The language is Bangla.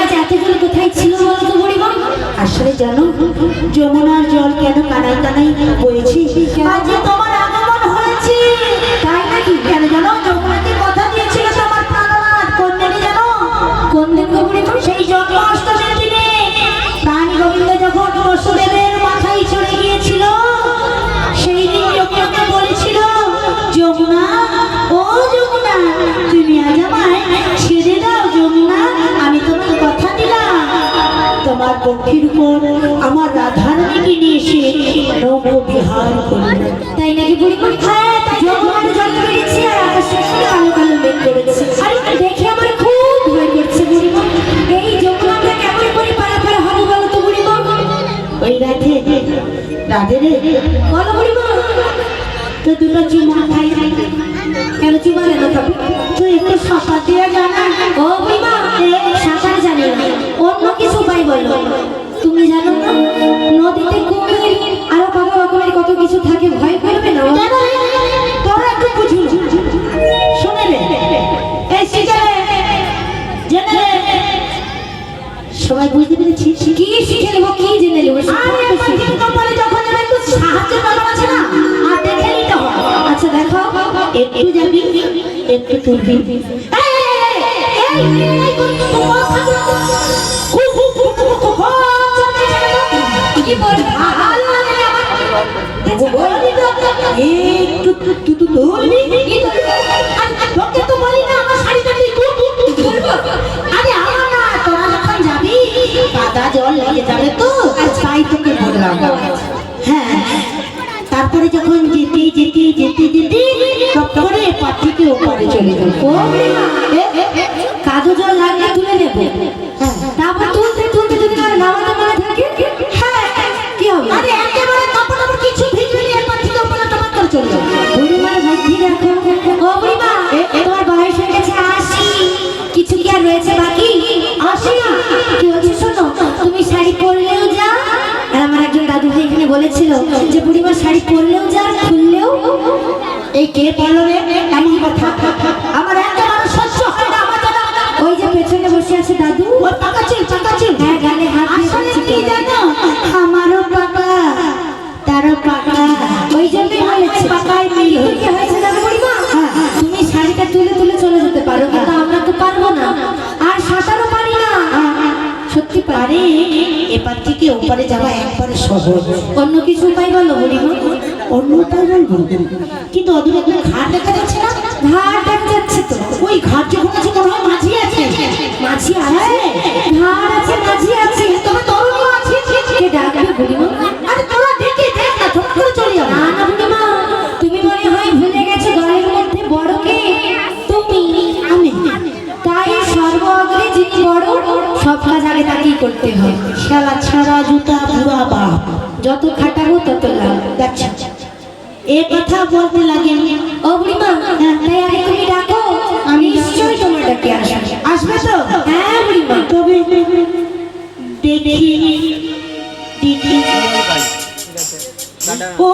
কাছে এতজন কোথায় ছিল বলো তো বুড়িমা? আসলে জানো যমুনার জল কেন কানাই কানাই বইছে? আজ তোমার আগমন হয়েছে। তাই নাকি? কেন জানো? যমুনাকে কথা দিয়েছিল তোমার প্রাণনাথ। কোন দিনে জানো? কোন দিন গো বুড়িমা? সেই জন্মাষ্টমীর দিনে প্রাণ গোবিন্দ যখন বসুদেবের মাথায় চড়ে গিয়েছিল, সেই দিন যমুনাকে বলেছিল, যমুনা ও যমুনা তুমি আজ আমায় ছেড়ে দাও। যমুনা আমি তোমার কথা দিলাম তোমার পক্ষের উপর আমার রাধারানীকে নিয়ে এসে নৌকো বিহার করবে। তাই নাকি বুড়িমা? হ্যাঁ, যমুনার জল বেরিয়েছে আর আকাশে কালো কালো মেঘ করেছে। আরে দেখে আমার খুব ভয় করছে বুড়িমা। এই যমুনাটা কেমন করে পারাপার হবে বলো তো বুড়িমা? ওই রাধে রাধে রে, বলো বুড়িমা। তো দুটো চুমা খাই। কেন চুমা কেন খাবি? তুই একটু সাঁতার দিয়ে জানা? ও বুড়িমা, সাঁতার জানি না, অন্য কিছু উপায় বলো। তুমি জানো না নদীতে কুমির আরো কত রকমের কত কিছু থাকে, ভয় করবে না? তোরা একটু বুঝু শুনে রে, এই শিখে জেনে রে। সবাই বুঝতে পেরেছিস? কি শিখে নেবো, কি জেনে নেবো? কপালে যখন একটু সাহায্যের ব্যাপার আছে না, আর দেখে নিতে হয়। আচ্ছা দেখো, একটু যাবি একটু তুলবি। কি বলবো? একটু তুলবি। তোকে তো বলি না আমার শাড়িটা তুলবো। আরে আমার না, তোরা যখন যাবি কাদা জল লেগে যাবে তো, তাই তোকে বললাম। হ্যাঁ, তারপরে যখন যেতে যেতে যেতে যেতে সব করে পাট থেকে ওপারে চলে যাবো। ও বুড়িমা, কাদো জল লাগলে তুলে নেবো। তারপর তুলতে তুলতে যদি আমার নামাতে মনে থাকে, হ্যাঁ, কি হবে? আরে একেবারে কাপড় টাপড় কিছু ভিজবে না, এর পাট থেকে ওপারে তোমার করে চলে যাবো। বুড়িমার বুদ্ধি দেখো। ও বুড়িমা, তোমার বয়স হয়ে গেছে 80, কিছু কি আর রয়েছে বাকি? 80 কি হচ্ছে শোনো, তুমি শাড়ি পরলেও যা, আর আমার একজন দাদু ভাই এখানে বলেছিল যে বুড়িমা শাড়ি পরলেও যা খুললেও। এই কে বললো রে এমন কথা? আমার একেবারে সহ্য হয় না। আমার দাদা ওই যে পেছনে বসে আছে দাদু, ও পাকাচ্ছিল। হ্যাঁ গালে হাত দিয়ে আসলে বলছে কি তো। জানো, আমারও পাকা তারও পাকা, ওই জন্যই বলেছি পাকায় মিল কি হয়েছে জানো বুড়িমা? তুমি শাড়িটা তুলে তুলে চলে যেতে পারো, কিন্তু আমরা তো পারবো না, আর সাঁতারও পারি না। সত্যি পারি। আরে এপার থেকে ওপারে যাওয়া একবারে সহজ। অন্য কিছু উপায় বলো বুড়িমা। অন্য উপায় বলবো, কিন্তু অদূরে একটা ঘাট দেখা যাচ্ছে না? ঘাট দেখা যাচ্ছে তো। ওই ঘাট যখন আছে মনে হয় মাঝি আছে। মাঝি আছে, ঘাট আছে, মাঝি আছে, তবে তরুণও আছে। কে ডাকবে বুড়িমা? আরে তোরা দেখে দেখ না, ঠোঁট করে চলে যাবে। না না বুড়িমা, তুমি মনে হয় ভুলে গেছো দলের মধ্যে বড় কে? তুমি। আমি তাই সর্ব অগ্রে যিনি বড়, সব কাজ আগে তাকেই করতে হয়। শালা ছাড়া জুতা বুড়া বাপ। যত খাটাবো তত লাভ। দেখছি এ কথা বলতে লাগে। ও বুড়িমা, তাই আগে তুমি ডাকো, আমি নিশ্চয়ই তোমার ডাকে আসবে। আসবে তো? হ্যাঁ বুড়িমা। তবে দেখি দেখি ও